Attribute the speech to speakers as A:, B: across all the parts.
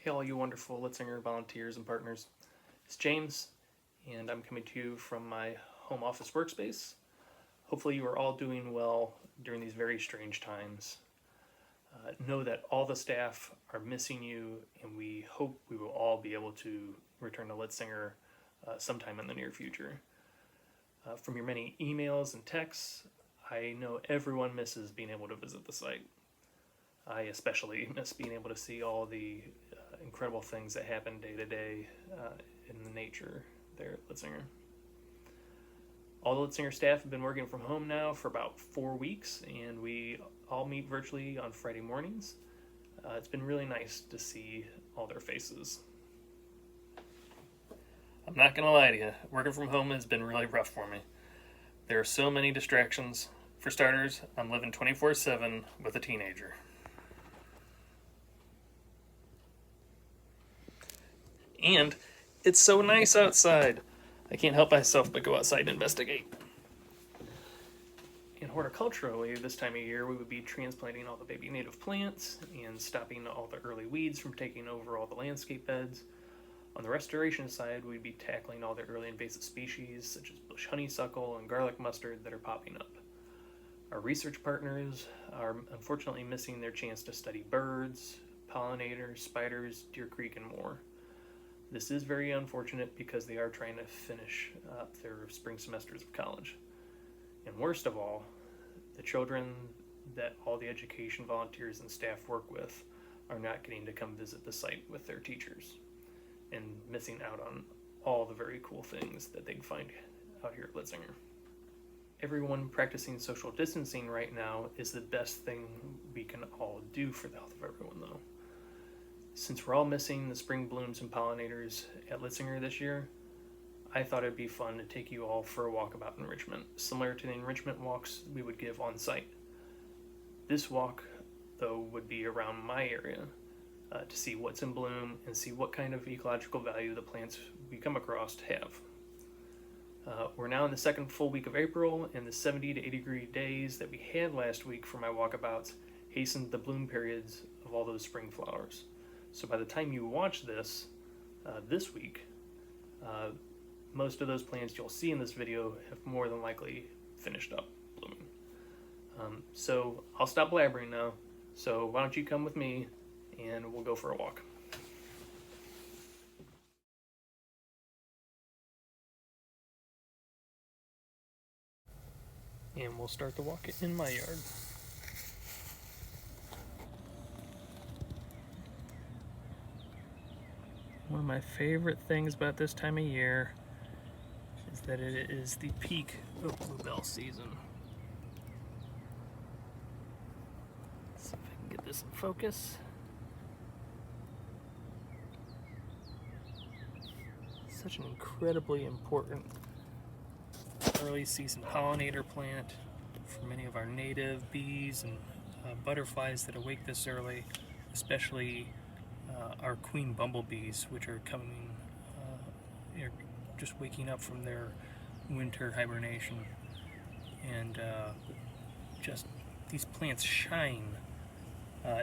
A: Hey, all you wonderful Litzinger volunteers and partners. It's James, and I'm coming to you from my home office workspace. Hopefully, you are all doing well during these very strange times. Know that all the staff are missing you, and we hope we will all be able to return to Litzinger sometime in the near future. From your many emails and texts, I know everyone misses being able to visit the site. I especially miss being able to see all the incredible things that happen day to day in the nature there at Litzinger. All the Litzinger staff have been working from home now for about 4 weeks, and we all meet virtually on Friday mornings. It's been really nice to see all their faces. I'm not going to lie to you, working from home has been really rough for me. There are so many distractions. For starters, I'm living 24/7 with a teenager. And it's so nice outside. I can't help myself but go outside and investigate. And horticulturally, this time of year, we would be transplanting all the baby native plants and stopping all the early weeds from taking over all the landscape beds. On the restoration side, we'd be tackling all the early invasive species, such as bush honeysuckle and garlic mustard, that are popping up. Our research partners are unfortunately missing their chance to study birds, pollinators, spiders, deer creek, and more. This is very unfortunate because they are trying to finish up their spring semesters of college. And worst of all, the children that all the education volunteers and staff work with are not getting to come visit the site with their teachers and missing out on all the very cool things that they'd find out here at Litzinger. Everyone practicing social distancing right now is the best thing we can all do for the health of everyone, though. Since we're all missing the spring blooms and pollinators at Litzinger this year, I thought it'd be fun to take you all for a walkabout enrichment, similar to the enrichment walks we would give on site. This walk, though, would be around my area to see what's in bloom and see what kind of ecological value the plants we come across have. We're now in the second full week of April, and the 70 to 80 degree days that we had last week for my walkabouts hastened the bloom periods of all those spring flowers. So by the time you watch this week, most of those plants you'll see in this video have more than likely finished up blooming. So I'll stop blabbering now. So why don't you come with me and we'll go for a walk. And we'll start the walk in my yard. One of my favorite things about this time of year is that it is the peak of bluebell season. Let's see if I can get this in focus. Such an incredibly important early season pollinator plant for many of our native bees and butterflies that awake this early, especially our queen bumblebees, which are coming, just waking up from their winter hibernation. And just these plants shine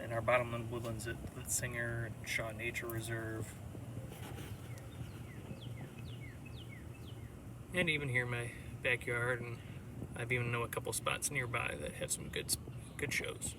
A: in our bottomland woodlands at Litzinger and Shaw Nature Reserve, and even here in my backyard, and I've even know a couple spots nearby that have some good shows.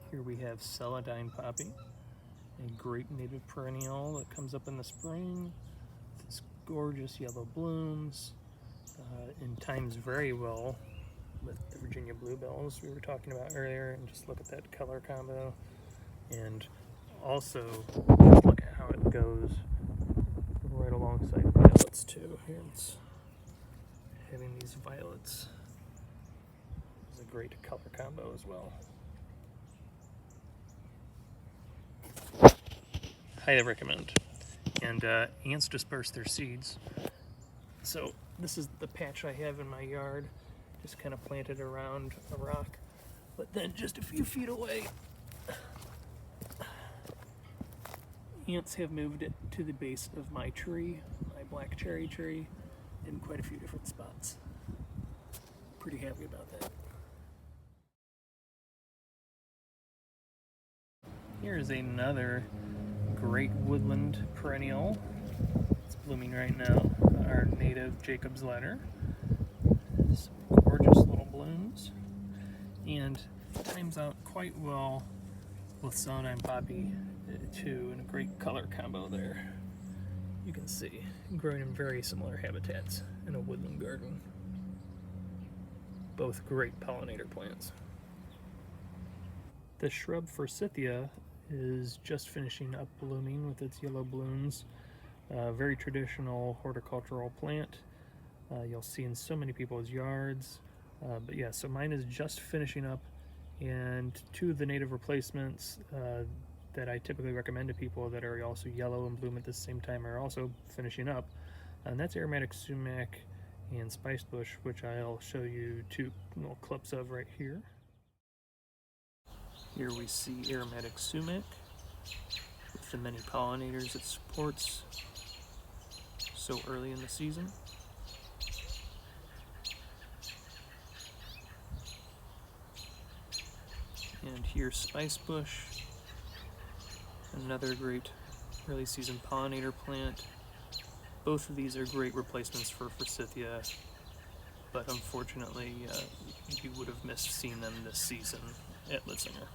A: Here we have celandine poppy, a great native perennial that comes up in the spring. This gorgeous yellow blooms and times very well with the Virginia bluebells we were talking about earlier. And just look at that color combo. And also look at how it goes right alongside violets too. Here it's having these violets is a great color combo as well. Highly recommend. And ants disperse their seeds. So this is the patch I have in my yard, just kind of planted around a rock. But then just a few feet away, ants have moved it to the base of my tree, my black cherry tree, in quite a few different spots. Pretty happy about that. Here's another great woodland perennial. It's blooming right now, our native Jacob's Ladder. Some gorgeous little blooms, and times out quite well with Sonine Poppy too, and a great color combo there. You can see, growing in very similar habitats in a woodland garden. Both great pollinator plants. The shrub Forsythia is just finishing up blooming with its yellow blooms. Very traditional horticultural plant. You'll see in so many people's yards. But yeah, so mine is just finishing up, and two of the native replacements that I typically recommend to people that are also yellow and bloom at the same time are also finishing up. And that's aromatic sumac and spice bush, which I'll show you two little clips of right here. Here we see aromatic sumac with the many pollinators it supports so early in the season. And here's spice bush, another great early season pollinator plant. Both of these are great replacements for Forsythia, but unfortunately you would have missed seeing them this season at Litzinger.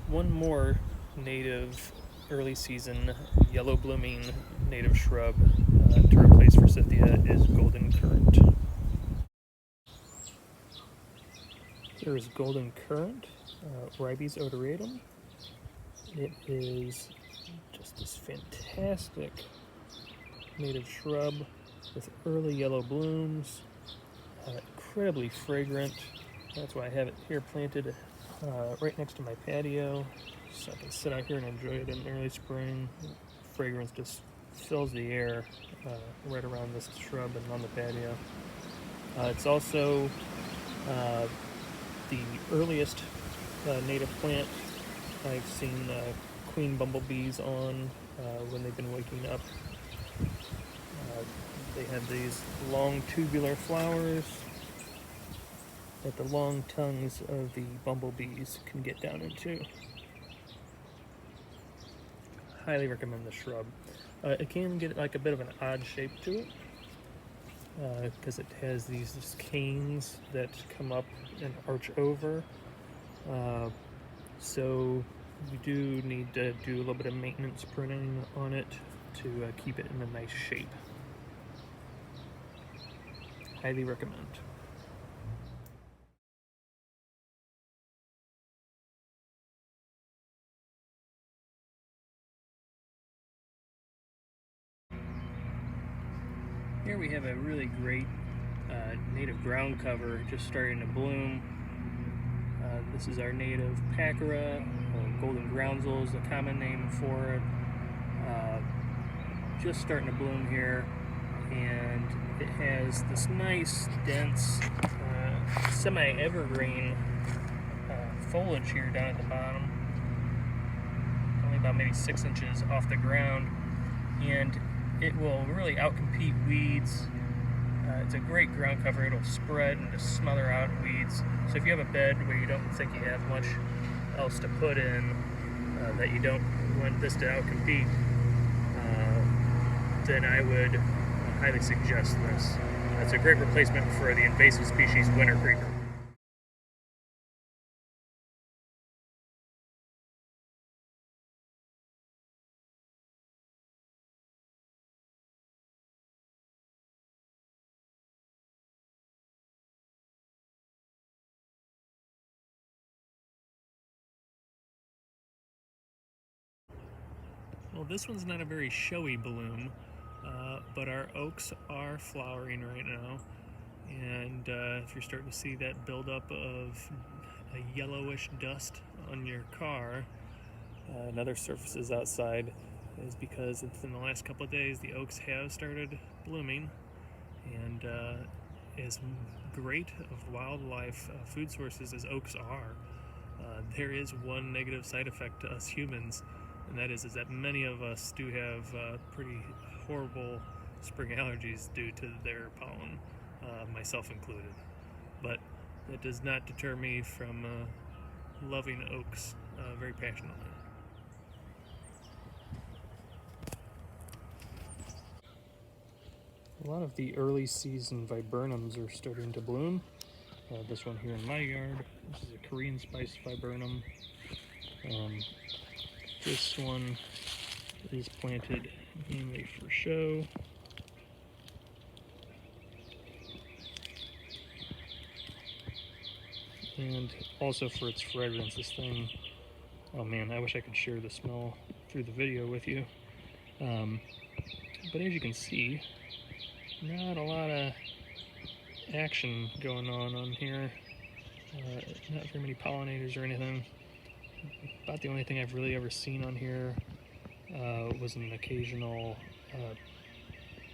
A: One more native early season yellow blooming native shrub to replace Forsythia is golden currant. Here is golden currant, Ribes odoratum. It is just this fantastic native shrub with early yellow blooms, incredibly fragrant. That's why I have it here planted right next to my patio, so I can sit out here and enjoy it in early spring. Fragrance just fills the air right around this shrub and on the patio. It's also the earliest native plant I've seen queen bumblebees on when they've been waking up. They have these long tubular flowers that the long tongues of the bumblebees can get down into. Highly recommend the shrub. It can get like a bit of an odd shape to it because it has these just canes that come up and arch over. So you do need to do a little bit of maintenance pruning on it to keep it in a nice shape. Highly recommend. Here we have a really great native ground cover just starting to bloom. This is our native pacra, or golden groundsel is the common name for it. Just starting to bloom here, and it has this nice, dense, semi-evergreen foliage here down at the bottom, only about maybe 6 inches off the ground, and it will really outcompete weeds. It's a great ground cover. It'll spread and just smother out weeds. So if you have a bed where you don't think you have much else to put in, that you don't want this to outcompete, then I would highly suggest this. It's a great replacement for the invasive species winter creeper. Well, this one's not a very showy bloom, but our oaks are flowering right now, and if you're starting to see that buildup of a yellowish dust on your car and other surfaces outside, is because in the last couple of days the oaks have started blooming, and as great of wildlife food sources as oaks are, there is one negative side effect to us humans, and that is that many of us do have pretty horrible spring allergies due to their pollen, myself included. But that does not deter me from loving oaks very passionately. A lot of the early season viburnums are starting to bloom. This one here in my yard, this is a Korean spice viburnum. This one is planted mainly for show. And also for its fragrance. This thing, oh man, I wish I could share the smell through the video with you. But as you can see, not a lot of action going on here. Not very many pollinators or anything. About the only thing I've really ever seen on here was an occasional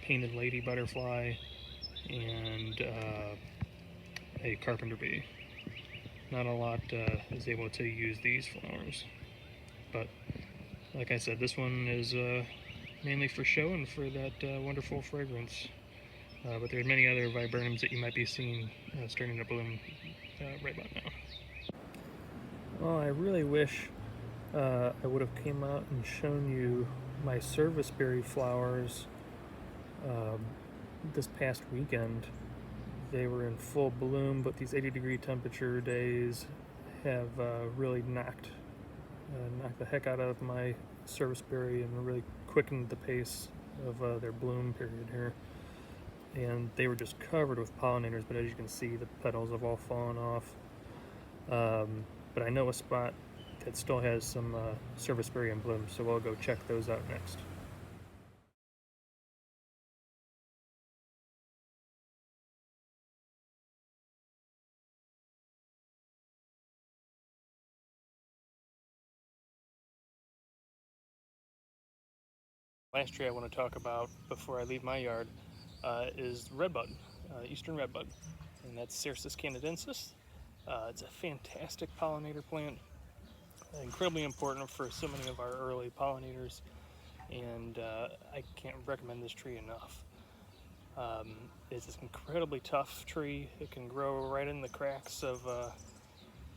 A: painted lady butterfly and a carpenter bee. Not a lot is able to use these flowers, but like I said, this one is mainly for show and for that wonderful fragrance. But there's many other viburnums that you might be seeing starting to bloom right about now. Well, I really wish I would have came out and shown you my serviceberry flowers this past weekend. They were in full bloom, but these 80-degree temperature days have really knocked the heck out of my serviceberry and really quickened the pace of their bloom period here. And they were just covered with pollinators, but as you can see, the petals have all fallen off. But I know a spot that still has some serviceberry in bloom, so we'll go check those out next. Last tree I want to talk about before I leave my yard is redbud, eastern redbud, and that's Cercis canadensis. It's a fantastic pollinator plant, incredibly important for so many of our early pollinators, and I can't recommend this tree enough. It's an incredibly tough tree. It can grow right in the cracks of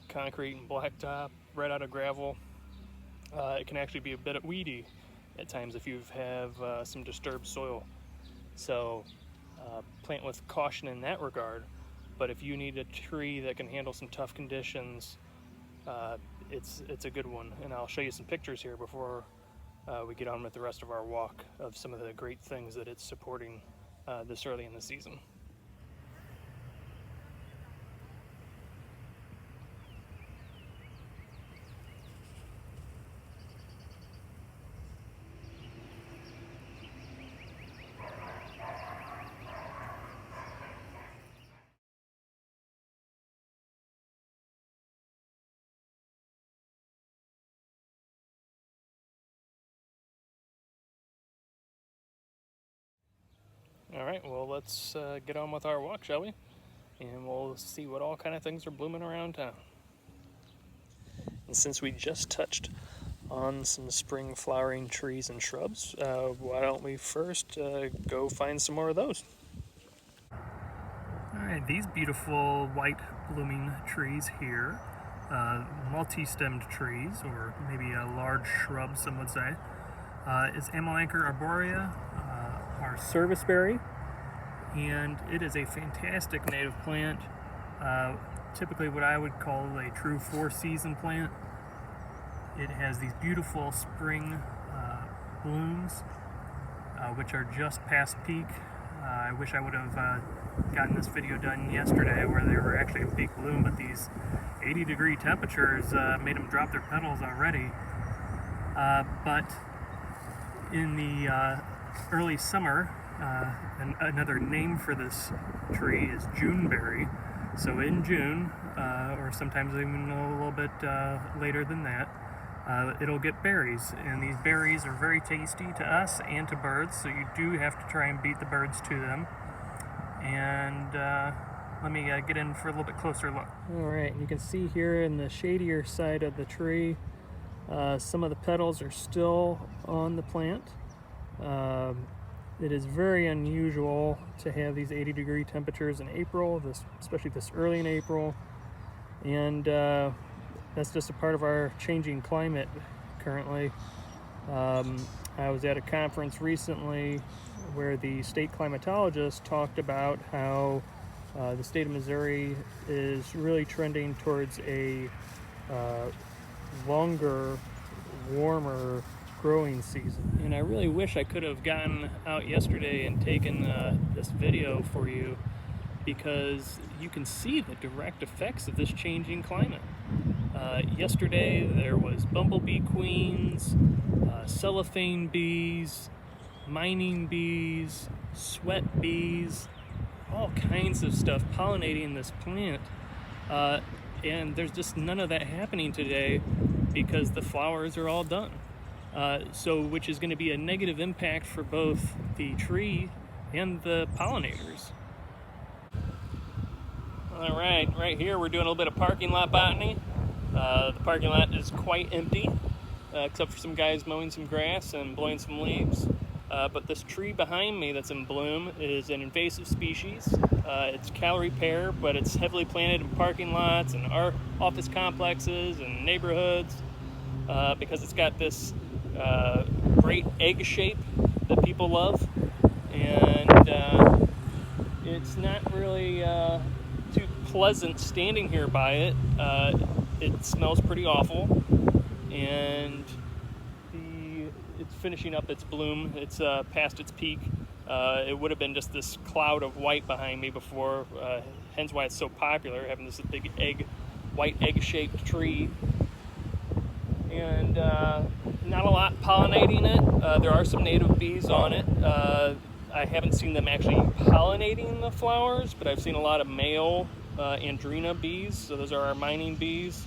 A: concrete and blacktop, right out of gravel. It can actually be a bit weedy at times if you have some disturbed soil. So plant with caution in that regard. But if you need a tree that can handle some tough conditions, it's a good one. And I'll show you some pictures here before we get on with the rest of our walk of some of the great things that it's supporting this early in the season. All right, well, let's get on with our walk, shall we? And we'll see what all kind of things are blooming around town. And since we just touched on some spring flowering trees and shrubs, why don't we first go find some more of those? All right, these beautiful white blooming trees here, multi-stemmed trees, or maybe a large shrub, some would say, is Amelanchier arborea, our serviceberry, and it is a fantastic native plant, typically what I would call a true four-season plant. It has these beautiful spring blooms, which are just past peak. I wish I would have gotten this video done yesterday where they were actually in peak bloom, but these 80-degree temperatures made them drop their petals already. But in the early summer, and another name for this tree is Juneberry. So in June, or sometimes even a little bit later than that, it'll get berries, and these berries are very tasty to us and to birds, so you do have to try and beat the birds to them. And let me get in for a little bit closer look. All right, you can see here in the shadier side of the tree, some of the petals are still on the plant. It is very unusual to have these 80-degree temperatures in April, especially this early in April, and that's just a part of our changing climate currently. I was at a conference recently where the state climatologist talked about how the state of Missouri is really trending towards a longer, warmer growing season. And I really wish I could have gotten out yesterday and taken this video for you, because you can see the direct effects of this changing climate. Yesterday there was bumblebee queens, cellophane bees, mining bees, sweat bees, all kinds of stuff pollinating this plant. And there's just none of that happening today because the flowers are all done. Which is going to be a negative impact for both the tree and the pollinators. All right here we're doing a little bit of parking lot botany. The parking lot is quite empty, except for some guys mowing some grass and blowing some leaves. But this tree behind me that's in bloom is an invasive species. It's calorie pear, but it's heavily planted in parking lots and office complexes and neighborhoods because it's got this great egg shape that people love, and it's not really too pleasant standing here by it. It smells pretty awful, and it's finishing up its bloom. It's past its peak. It would have been just this cloud of white behind me before, hence why it's so popular, having this big white egg-shaped tree. And not a lot pollinating it. There are some native bees on it. I haven't seen them actually pollinating the flowers, but I've seen a lot of male Andrena bees. So those are our mining bees,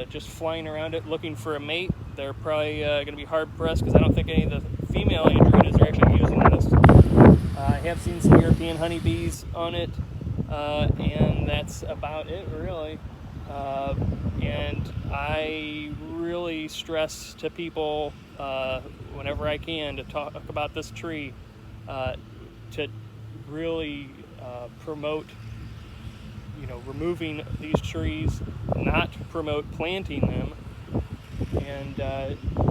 A: just flying around it looking for a mate. They're probably going to be hard pressed because I don't think any of the female Andrenas are actually using this. I have seen some European honeybees on it, and that's about it really. And I really stress to people whenever I can to talk about this tree, to really promote, removing these trees, not promote planting them, and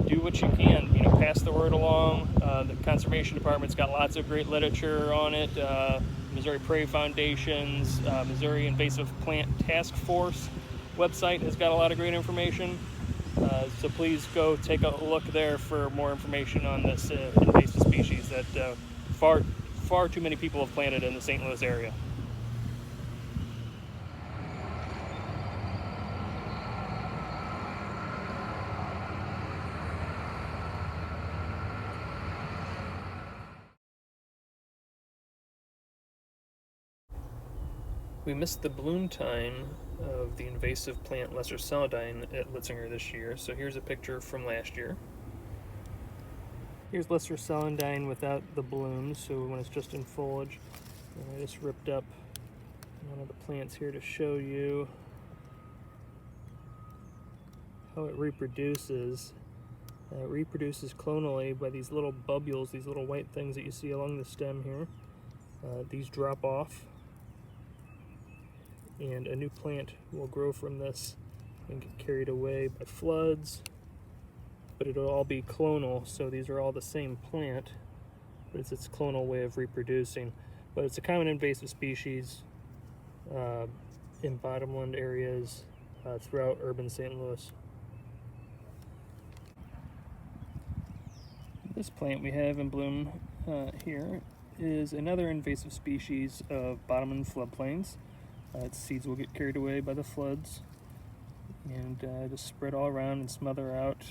A: do what you can. Pass the word along. The Conservation Department's got lots of great literature on it. Missouri Prairie Foundation's Missouri Invasive Plant Task Force website has got a lot of great information. So please go take a look there for more information on this invasive species that far too many people have planted in the St. Louis area. We missed the bloom time of the invasive plant Lesser Celandine at Litzinger this year, so here's a picture from last year. Here's Lesser Celandine without the blooms, so when it's just in foliage. And I just ripped up one of the plants here to show you how it reproduces. It reproduces clonally by these little bubules, these little white things that you see along the stem here. These drop off, and a new plant will grow from this and get carried away by floods, but it'll all be clonal, so these are all the same plant, but it's its clonal way of reproducing. But it's a common invasive species in bottomland areas throughout urban St. Louis. This plant we have in bloom here is another invasive species of bottomland floodplains. Its seeds will get carried away by the floods and just spread all around and smother out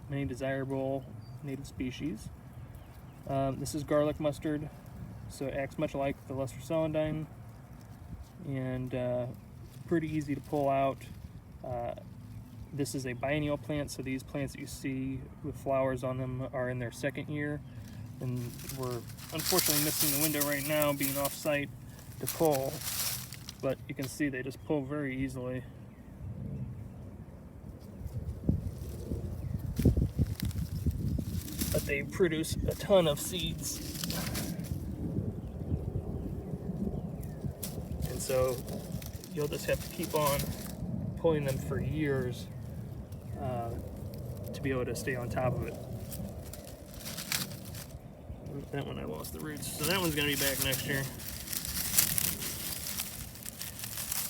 A: many desirable native species. This is garlic mustard, so it acts much like the Lesser Celandine, and pretty easy to pull out. This is a biennial plant, so these plants that you see with flowers on them are in their second year. And we're unfortunately missing the window right now, being off-site to pull, but you can see they just pull very easily. But they produce a ton of seeds. And so you'll just have to keep on pulling them for years to be able to stay on top of it. That one I lost the roots, so that one's gonna be back next year.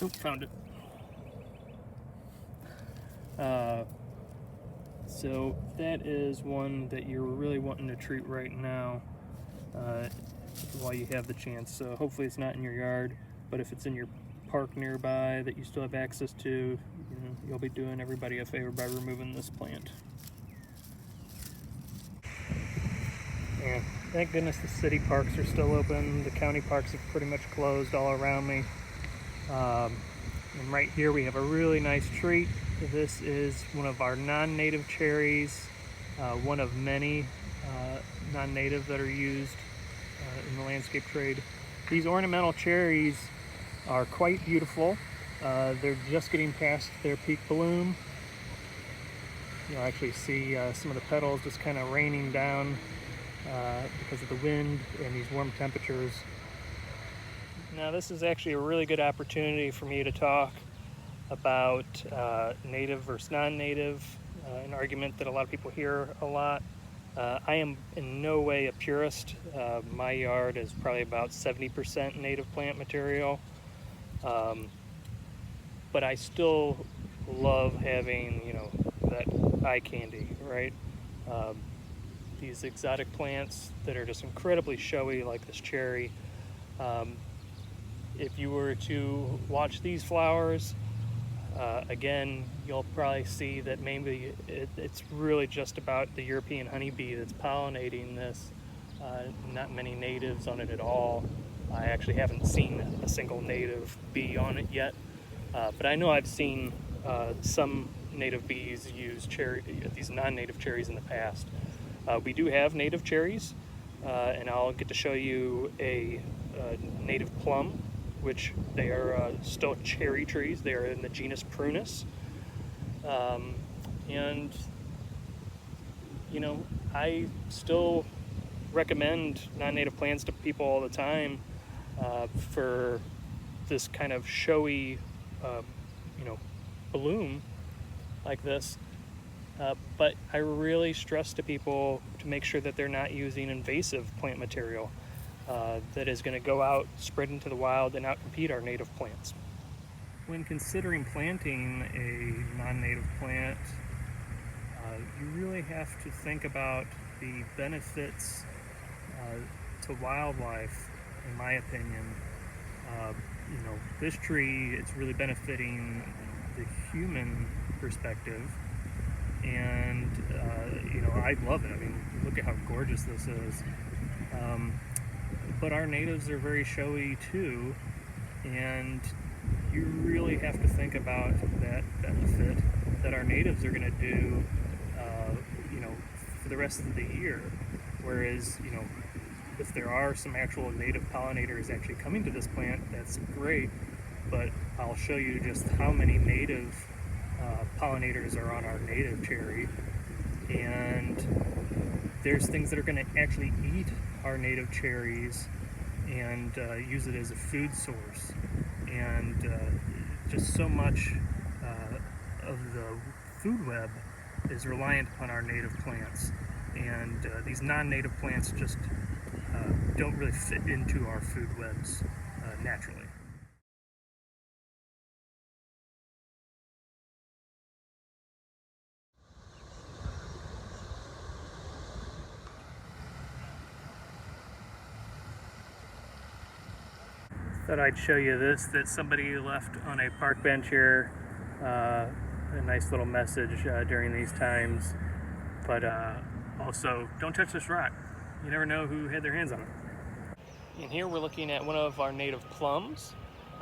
A: Oop, found it. So that is one that you're really wanting to treat right now while you have the chance. So hopefully it's not in your yard, but if it's in your park nearby that you still have access to, you'll be doing everybody a favor by removing this plant. And thank goodness the city parks are still open. The county parks have pretty much closed all around me. And right here we have a really nice treat. This is one of our non-native cherries, one of many non-native that are used in the landscape trade. These ornamental cherries are quite beautiful. They're just getting past their peak bloom. You'll actually see some of the petals just kind of raining down because of the wind and these warm temperatures. Now this is actually a really good opportunity for me to talk about native versus non-native, an argument that a lot of people hear a lot. I am in no way a purist. My yard is probably about 70% native plant material, but I still love having, that eye candy, right? These exotic plants that are just incredibly showy, like this cherry. If you were to watch these flowers, again, you'll probably see that maybe it's really just about the European honeybee that's pollinating this. Not many natives on it at all. I actually haven't seen a single native bee on it yet, but I know I've seen some native bees use these non-native cherries in the past. We do have native cherries, and I'll get to show you a native plum, which they are still cherry trees. They are in the genus Prunus. And, I still recommend non-native plants to people all the time for this kind of showy, bloom like this. But I really stress to people to make sure that they're not using invasive plant material that is going to go out, spread into the wild, and outcompete our native plants. When considering planting a non-native plant, you really have to think about the benefits to wildlife, in my opinion. This tree, it's really benefiting the human perspective, and I love it. I mean, look at how gorgeous this is. But our natives are very showy too, and you really have to think about that benefit that our natives are going to do, for the rest of the year. Whereas, if there are some actual native pollinators actually coming to this plant, that's great, but I'll show you just how many native pollinators are on our native cherry, and there's things that are going to actually eat our native cherries and use it as a food source, and just so much of the food web is reliant upon our native plants, and these non-native plants just don't really fit into our food webs naturally. Thought I'd show you this that somebody left on a park bench here. A nice little message during these times, but also don't touch this rock. You never know who had their hands on it. And here we're looking at one of our native plums,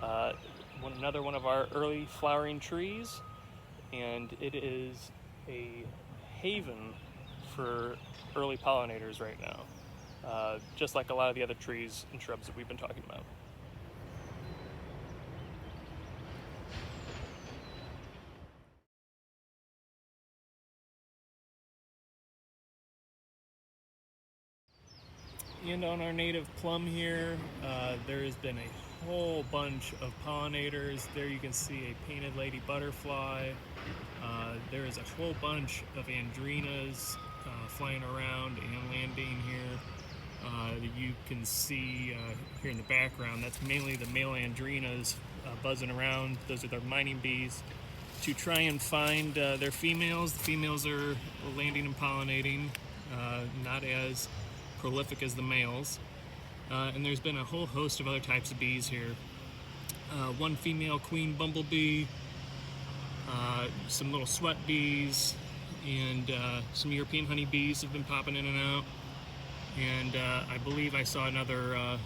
A: another one of our early flowering trees, and it is a haven for early pollinators right now. just like a lot of the other trees and shrubs that we've been talking about. And on our native plum here, there has been a whole bunch of pollinators. There you can see a painted lady butterfly. There is a whole bunch of andrinas flying around and landing here. You can see here in the background, that's mainly the male andrinas buzzing around. Those are their mining bees. To try and find their females, the females are landing and pollinating, not as prolific as the males. And there's been a whole host of other types of bees here. One female queen bumblebee, some little sweat bees, and some European honeybees have been popping in and out. And I believe I saw another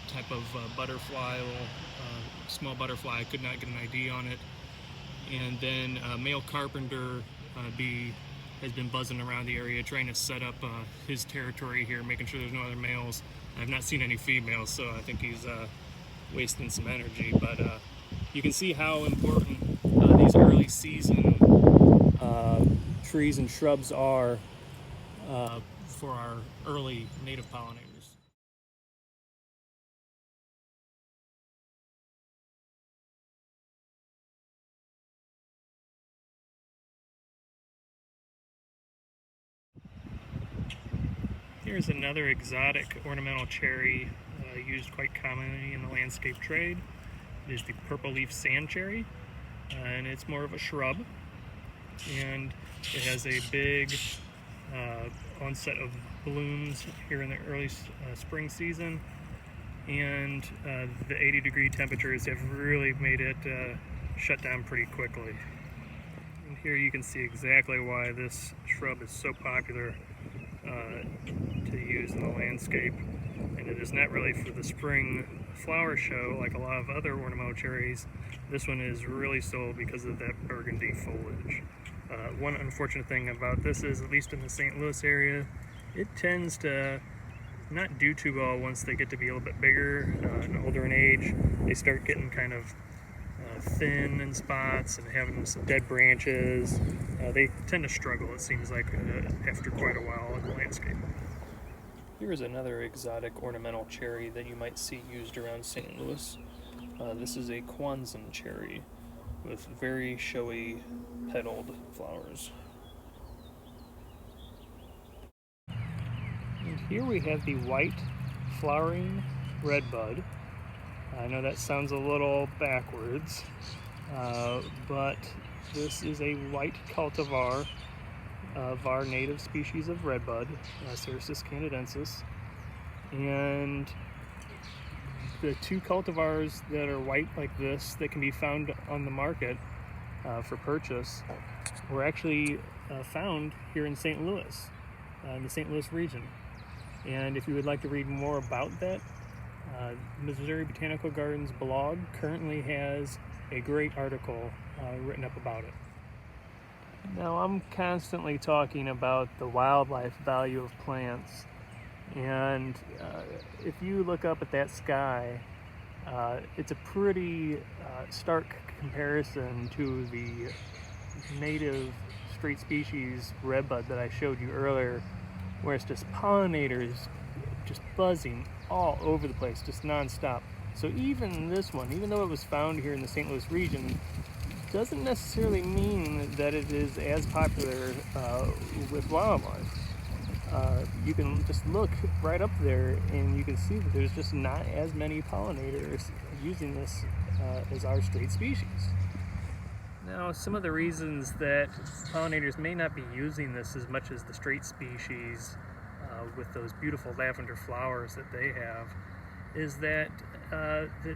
A: type of butterfly, a little small butterfly. I could not get an ID on it. And then a male carpenter bee has been buzzing around the area trying to set up his territory here, making sure there's no other males. I've not seen any females, so I think he's wasting some energy. But you can see how important these early season trees and shrubs are for our early native pollinators. Here's another exotic ornamental cherry used quite commonly in the landscape trade. It is the purple leaf sand cherry, and it's more of a shrub, and it has a big onset of blooms here in the early spring season, and the 80-degree temperatures have really made it shut down pretty quickly. And here you can see exactly why this shrub is so popular to use in the landscape, and it is not really for the spring flower show like a lot of other ornamental cherries. This one is really sold because of that burgundy foliage. One unfortunate thing about this is, at least in the St. Louis area, it tends to not do too well once they get to be a little bit bigger and older in age. They start getting kind of thin in spots and having some dead branches. They tend to struggle, it seems like, after quite a while in the landscape. Here's another exotic ornamental cherry that you might see used around St. Louis. This is a Kwanzan cherry with very showy petaled flowers. And here we have the white flowering redbud. I know that sounds a little backwards, but this is a white cultivar of our native species of redbud, Cercis canadensis. And the two cultivars that are white like this that can be found on the market for purchase were actually found here in St. Louis, in the St. Louis region. And if you would like to read more about that, Missouri Botanical Gardens blog currently has a great article written up about it. Now, I'm constantly talking about the wildlife value of plants, and if you look up at that sky, it's a pretty stark comparison to the native straight species redbud that I showed you earlier, where it's just pollinators just buzzing all over the place, just non-stop. So even this one, even though it was found here in the St. Louis region, doesn't necessarily mean that it is as popular with wildlife. You can just look right up there and you can see that there's just not as many pollinators using this as our straight species. Now, some of the reasons that pollinators may not be using this as much as the straight species with those beautiful lavender flowers that they have is that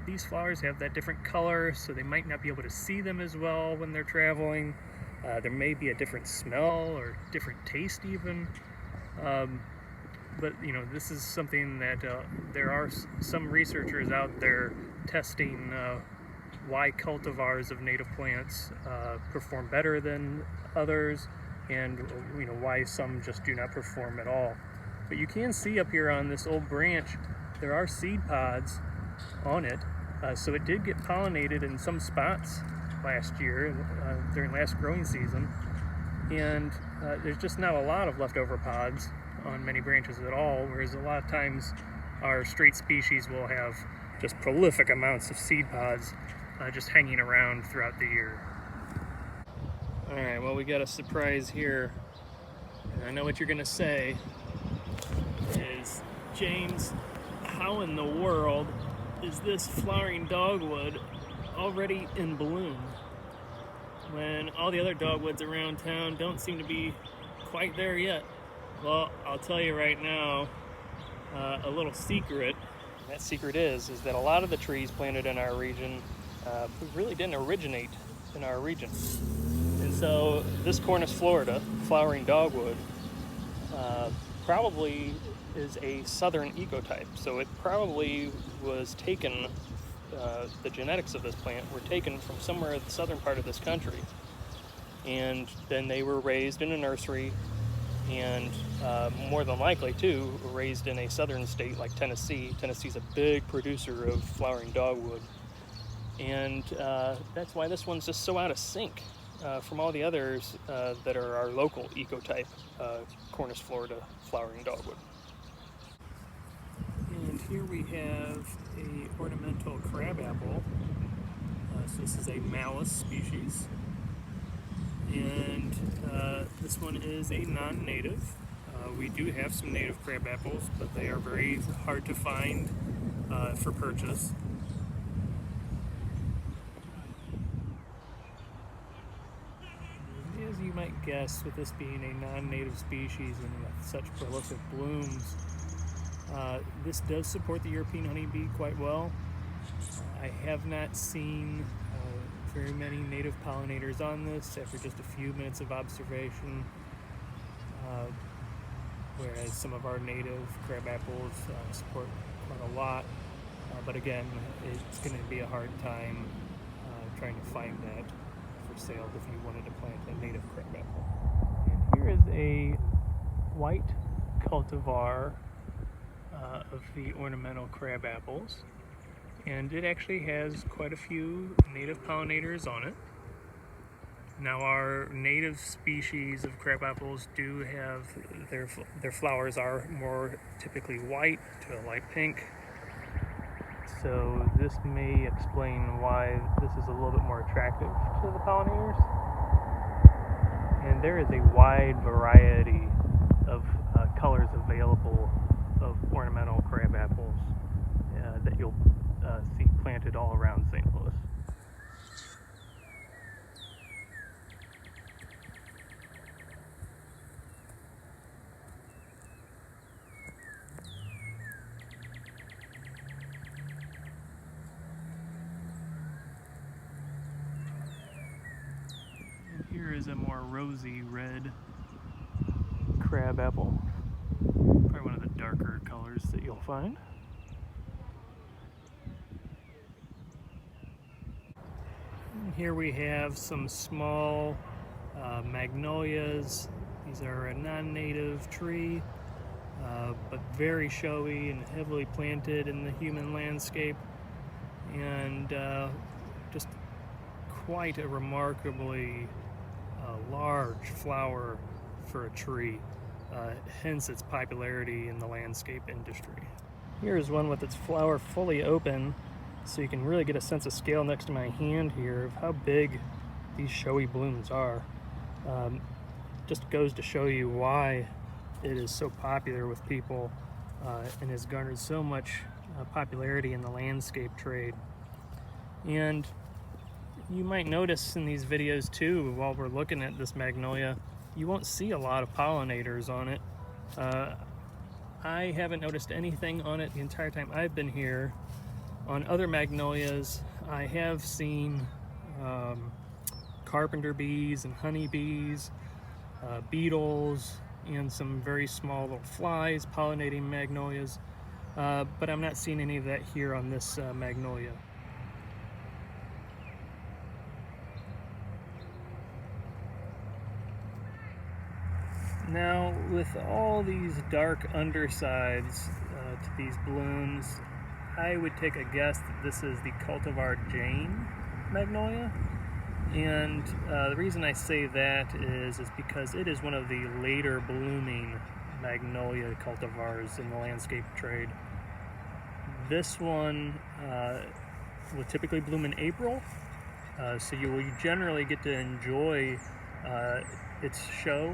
A: these flowers have that different color, so they might not be able to see them as well when they're traveling. There may be a different smell or different taste even. But you know, this is something that there are some researchers out there testing why cultivars of native plants perform better than others, and you know, why some just do not perform at all. But you can see up here on this old branch, there are seed pods on it. So it did get pollinated in some spots last year, during last growing season. And there's just not a lot of leftover pods on many branches at all, whereas a lot of times our straight species will have just prolific amounts of seed pods just hanging around throughout the year. Alright, well, we got a surprise here. And I know what you're gonna say is, James, how in the world is this flowering dogwood already in bloom when all the other dogwoods around town don't seem to be quite there yet? Well, I'll tell you right now a little secret. That secret is that a lot of the trees planted in our region really didn't originate in our region. And so this Cornus Florida flowering dogwood probably is a southern ecotype. So it probably was taken, the genetics of this plant were taken from somewhere in the southern part of this country. And then they were raised in a nursery, and more than likely too raised in a southern state like Tennessee. Tennessee's a big producer of flowering dogwood, and that's why this one's just so out of sync from all the others that are our local ecotype Cornus Florida flowering dogwood. And here we have a ornamental crabapple. So this is a Malus species. And this one is a non-native. We do have some native crab apples, but they are very hard to find for purchase. As you might guess, with this being a non-native species and with such prolific blooms, this does support the European honeybee quite well. I have not seen very many native pollinators on this after just a few minutes of observation, whereas some of our native crab apples support quite a lot. But again, it's going to be a hard time trying to find that for sale if you wanted to plant a native crab apple. And here is a white cultivar of the ornamental crab apples. And it actually has quite a few native pollinators on it. Now, our native species of crab apples do have their flowers are more typically white to a light pink. So this may explain why this is a little bit more attractive to the pollinators. And there is a wide variety of colors available of ornamental crab apples that you'll see planted all around St. Louis. And here is a more rosy red crab apple. Probably one of the darker colors that you'll find. Here we have some small magnolias. These are a non-native tree, but very showy and heavily planted in the human landscape, and just quite a remarkably large flower for a tree, hence its popularity in the landscape industry. Here's one with its flower fully open, so you can really get a sense of scale next to my hand here of how big these showy blooms are. Just goes to show you why it is so popular with people and has garnered so much popularity in the landscape trade. And you might notice in these videos too, while we're looking at this magnolia, you won't see a lot of pollinators on it. I haven't noticed anything on it the entire time I've been here. On other magnolias, I have seen carpenter bees and honeybees, beetles, and some very small little flies pollinating magnolias, but I'm not seeing any of that here on this magnolia. Now, with all these dark undersides to these blooms, I would take a guess that this is the cultivar Jane magnolia. And the reason I say that is because it is one of the later blooming magnolia cultivars in the landscape trade. This one will typically bloom in April, so you will generally get to enjoy its show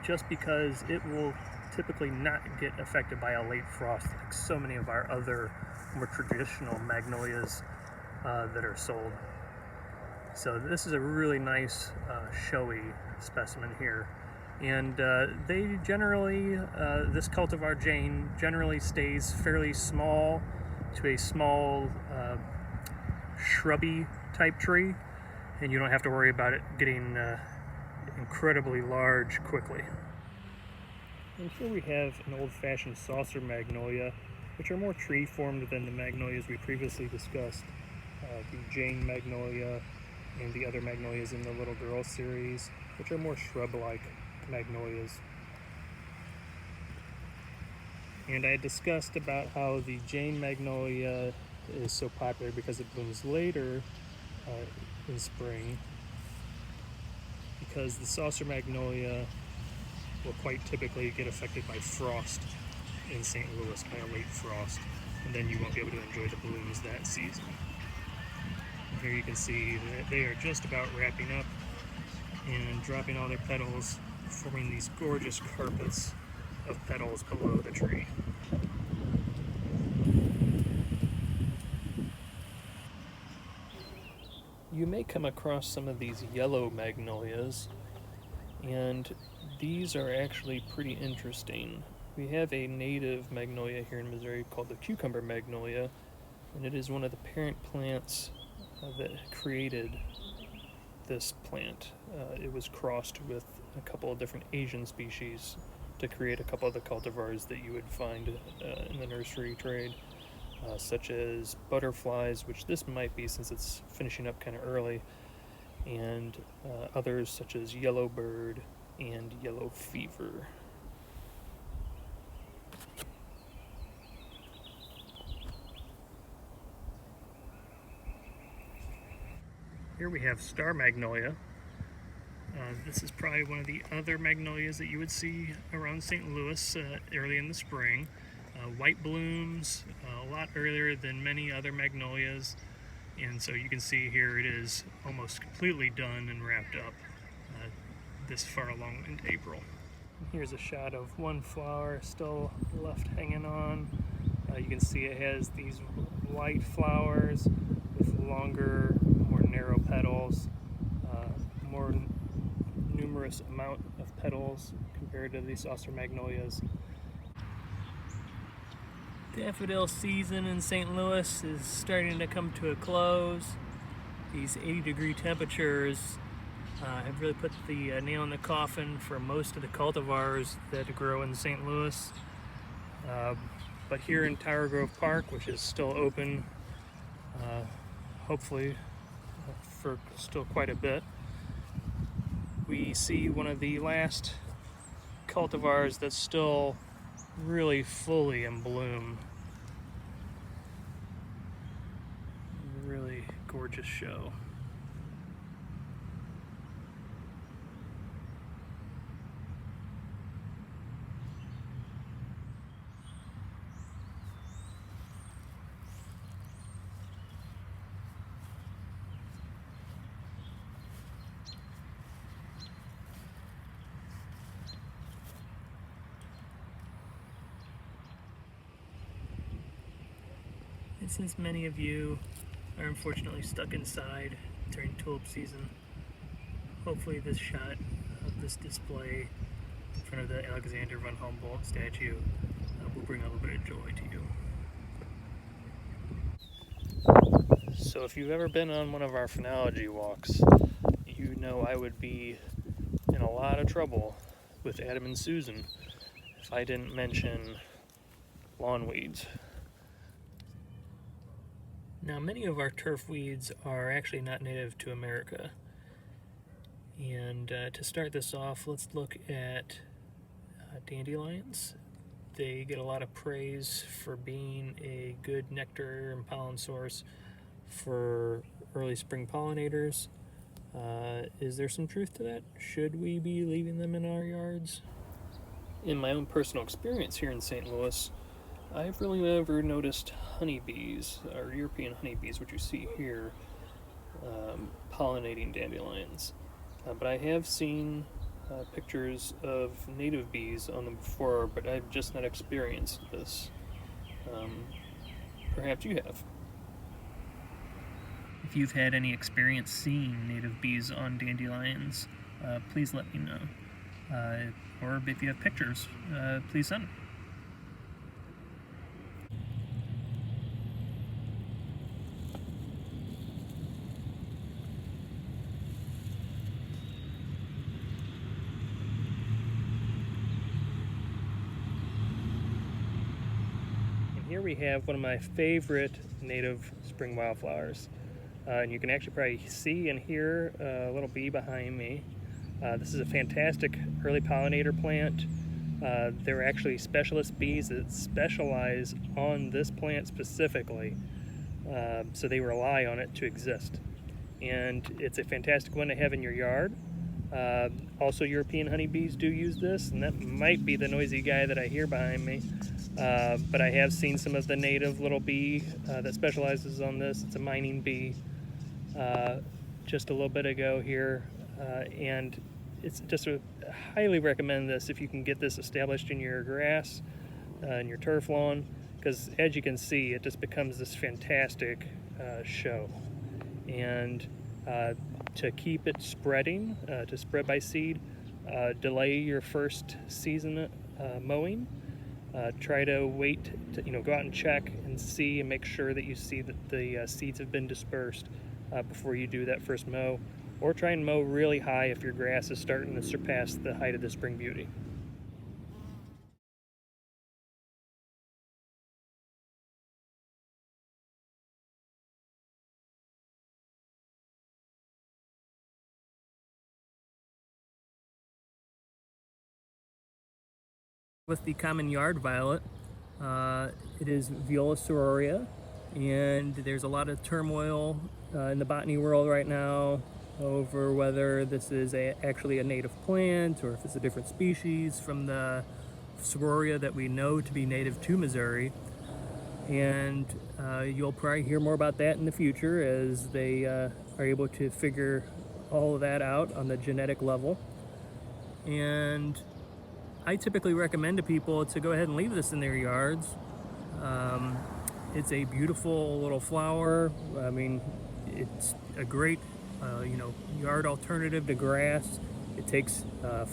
A: just because it will typically not get affected by a late frost like so many of our other more traditional magnolias that are sold. So this is a really nice showy specimen here. And they generally, this cultivar Jane generally stays fairly small to a small shrubby type tree, and you don't have to worry about it getting incredibly large quickly. And here we have an old-fashioned saucer magnolia, which are more tree-formed than the magnolias we previously discussed. The Jane magnolia and the other magnolias in the Little Girl series, which are more shrub-like magnolias. And I discussed about how the Jane magnolia is so popular because it blooms later in spring, because the saucer magnolia will quite typically get affected by frost in St. Louis, by a late frost, and then you won't be able to enjoy the blooms that season. Here you can see that they are just about wrapping up and dropping all their petals, forming these gorgeous carpets of petals below the tree. You may come across some of these yellow magnolias, and these are actually pretty interesting. We have a native magnolia here in Missouri called the cucumber magnolia, and it is one of the parent plants that created this plant. It was crossed with a couple of different Asian species to create a couple of the cultivars that you would find in the nursery trade, such as butterflies, which this might be since it's finishing up kind of early, and others such as yellowbird and yellow fever. Here we have star magnolia. This is probably one of the other magnolias that you would see around St. Louis early in the spring. White blooms a lot earlier than many other magnolias, and so you can see here it is almost completely done and wrapped up this far along into April. Here's a shot of one flower still left hanging on. You can see it has these white flowers with longer, more narrow petals, more numerous amount of petals compared to the saucer magnolias. Daffodil season in St. Louis is starting to come to a close. These 80-degree temperatures have really put the nail in the coffin for most of the cultivars that grow in St. Louis. But here in Tower Grove Park, which is still open, hopefully for still quite a bit, we see one of the last cultivars that's still really fully in bloom. Really gorgeous show. And since many of you are unfortunately stuck inside during tulip season, hopefully this shot of this display in front of the Alexander von Humboldt statue will bring a little bit of joy to you. So if you've ever been on one of our phenology walks, you know I would be in a lot of trouble with Adam and Susan if I didn't mention lawn weeds. Now, many of our turf weeds are actually not native to America. And to start this off, let's look at dandelions. They get a lot of praise for being a good nectar and pollen source for early spring pollinators. Is there some truth to that? Should we be leaving them in our yards? In my own personal experience here in St. Louis, I've really never noticed honeybees, or European honeybees, which you see here, pollinating dandelions. But I have seen pictures of native bees on them before, but I've just not experienced this. Perhaps you have. If you've had any experience seeing native bees on dandelions, please let me know. Or if you have pictures, please send them. Here we have one of my favorite native spring wildflowers. And you can actually probably see and hear a little bee behind me. This is a fantastic early pollinator plant. There are actually specialist bees that specialize on this plant specifically, so they rely on it to exist. And it's a fantastic one to have in your yard. Also, European honeybees do use this, and that might be the noisy guy that I hear behind me. But I have seen some of the native little bee that specializes on this. It's a mining bee. Just a little bit ago here, and it's just highly recommend this if you can get this established in your grass and your turf lawn, because as you can see, it just becomes this fantastic show. And to keep it spreading, to spread by seed, delay your first season mowing. Try to wait to go out and check and see and make sure that you see that the seeds have been dispersed before you do that first mow, or try and mow really high if your grass is starting to surpass the height of the spring beauty. With the common yard violet, it is Viola sororia, and there's a lot of turmoil in the botany world right now over whether this is actually a native plant or if it's a different species from the sororia that we know to be native to Missouri. And you'll probably hear more about that in the future as they are able to figure all of that out on the genetic level. And I typically recommend to people to go ahead and leave this in their yards. It's a beautiful little flower. I mean, it's a great, yard alternative to grass. It takes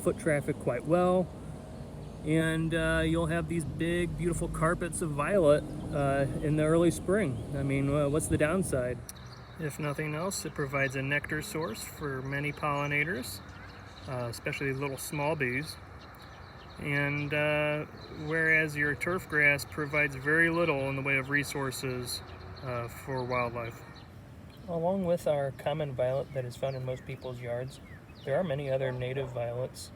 A: foot traffic quite well, and you'll have these big, beautiful carpets of violet in the early spring. I mean, what's the downside? If nothing else, it provides a nectar source for many pollinators, especially little small bees. And whereas your turf grass provides very little in the way of resources for wildlife. Along with our common violet that is found in most people's yards, there are many other native violets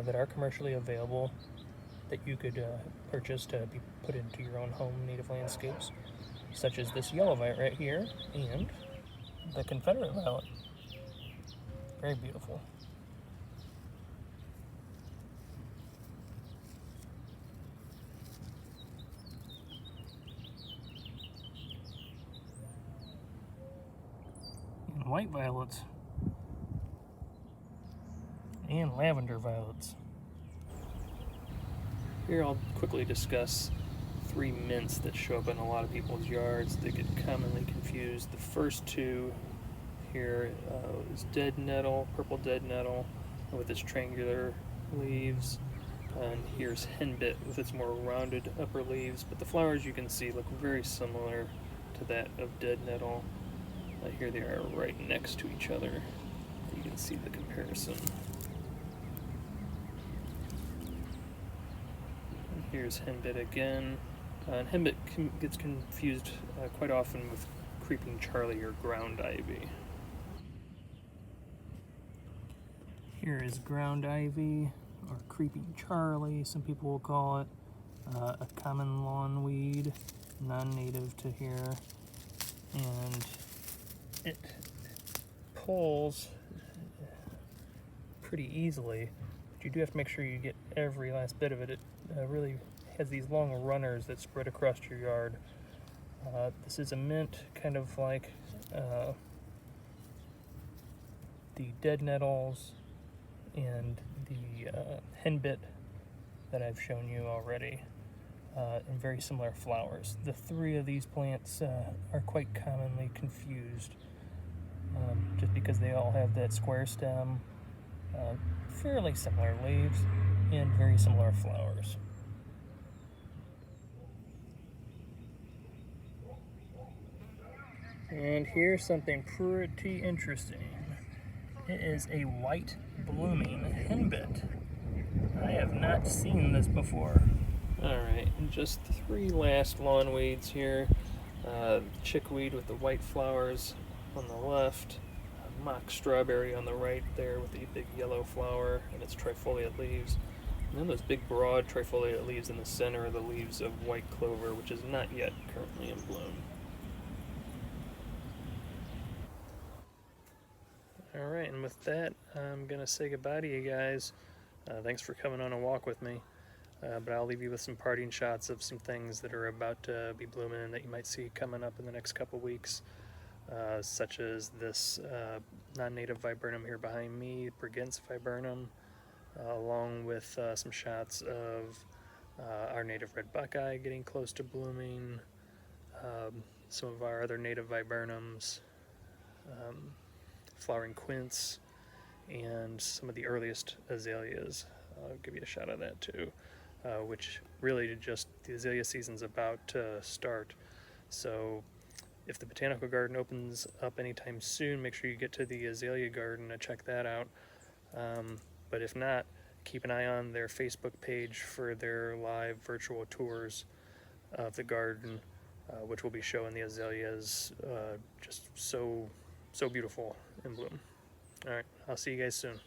A: that are commercially available that you could purchase to be put into your own home native landscapes, such as this yellow violet right here and the Confederate violet. Very beautiful. White violets and lavender violets. Here I'll quickly discuss three mints that show up in a lot of people's yards. They get commonly confused. The first two here is dead nettle, purple dead nettle with its triangular leaves, and here's henbit with its more rounded upper leaves, but the flowers you can see look very similar to that of dead nettle. Here they are right next to each other. You can see the comparison. And here's henbit again. And henbit gets confused quite often with creeping Charlie or ground ivy. Here is ground ivy or Creeping Charlie, some people will call it. A common lawn weed, non-native to here, and it pulls pretty easily, but you do have to make sure you get every last bit of it. It really has these long runners that spread across your yard. This is a mint, kind of like the dead nettles and the henbit that I've shown you already, and very similar flowers. The three of these plants are quite commonly confused, just because they all have that square stem, fairly similar leaves, and very similar flowers. And here's something pretty interesting. It is a white blooming henbit. I have not seen this before. Alright, just 3 last lawn weeds here. Chickweed with the white flowers on the left, mock strawberry on the right there with the big yellow flower and its trifoliate leaves. And then those big broad trifoliate leaves in the center are the leaves of white clover, which is not yet currently in bloom. Alright, and with that, I'm going to say goodbye to you guys. Thanks for coming on a walk with me. But I'll leave you with some parting shots of some things that are about to be blooming and that you might see coming up in the next couple weeks, such as this non-native viburnum here behind me, Bregenz viburnum, along with some shots of our native red buckeye getting close to blooming, some of our other native viburnums, flowering quince, and some of the earliest azaleas. I'll give you a shot of that too, which really just the azalea season's about to start. So if the botanical garden opens up anytime soon, make sure you get to the azalea garden and check that out. But if not, keep an eye on their Facebook page for their live virtual tours of the garden, which will be showing the azaleas just so beautiful in bloom. All right, I'll see you guys soon.